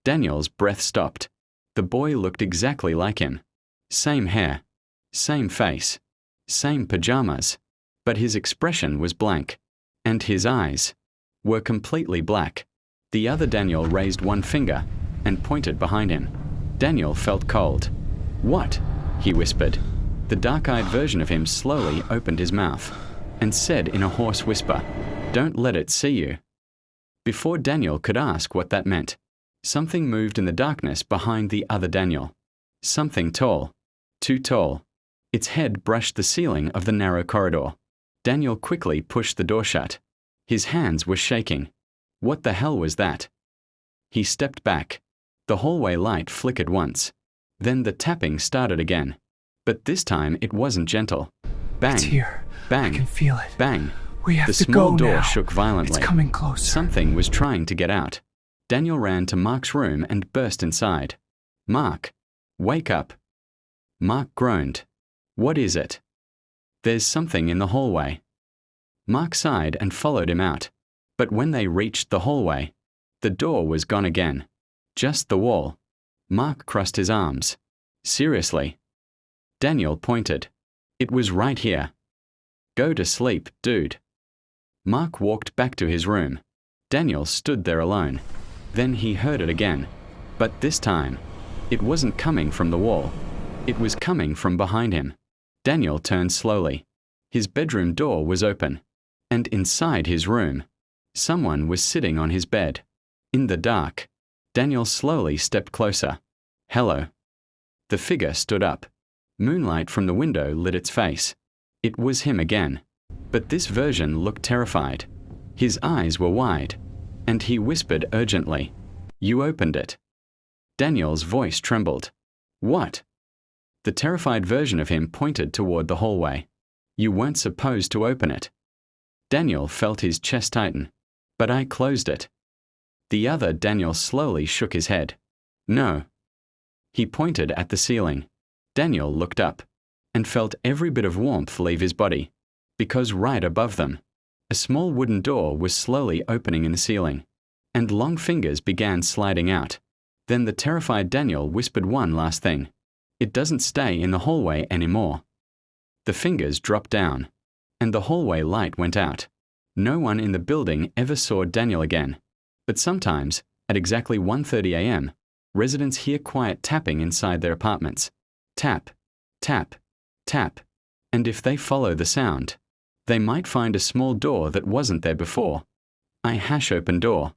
Daniel's breath stopped. The boy looked exactly like him. Same hair, same face, same pajamas, but his expression was blank, and his eyes were completely black. The other Daniel raised one finger and pointed behind him. Daniel felt cold. "What?" he whispered. The dark-eyed version of him slowly opened his mouth and said in a hoarse whisper, "Don't let it see you." Before Daniel could ask what that meant, something moved in the darkness behind the other Daniel. Something tall, too tall. Its head brushed the ceiling of the narrow corridor. Daniel quickly pushed the door shut. His hands were shaking. What the hell was that? He stepped back. The hallway light flickered once. Then the tapping started again. But this time it wasn't gentle. Bang, It's here. bang, I can feel it. bang. We have The to small go door now. shook violently. It's coming closer. Something was trying to get out. Daniel ran to Mark's room and burst inside. "Mark, wake up." Mark groaned. "What is it?" "There's something in the hallway." Mark sighed and followed him out. But when they reached the hallway, the door was gone again. Just the wall. Mark crossed his arms. "Seriously?" Daniel pointed. "It was right here." "Go to sleep, dude." Mark walked back to his room. Daniel stood there alone. Then he heard it again. But this time, it wasn't coming from the wall. It was coming from behind him. Daniel turned slowly. His bedroom door was open. And inside his room, someone was sitting on his bed. In the dark, Daniel slowly stepped closer. "Hello." The figure stood up. Moonlight from the window lit its face. It was him again. But this version looked terrified. His eyes were wide, and he whispered urgently, "You opened it." Daniel's voice trembled. "What?" The terrified version of him pointed toward the hallway. "You weren't supposed to open it." Daniel felt his chest tighten. "But I closed it." The other Daniel slowly shook his head. "No." He pointed at the ceiling. Daniel looked up and felt every bit of warmth leave his body, because right above them, a small wooden door was slowly opening in the ceiling, and long fingers began sliding out. Then the terrified Daniel whispered one last thing. "It doesn't stay in the hallway anymore." The fingers dropped down, and the hallway light went out. No one in the building ever saw Daniel again. But sometimes, at exactly 1:30 a.m., residents hear quiet tapping inside their apartments. Tap, tap, tap. And if they follow the sound, they might find a small door that wasn't there before. I hash open door.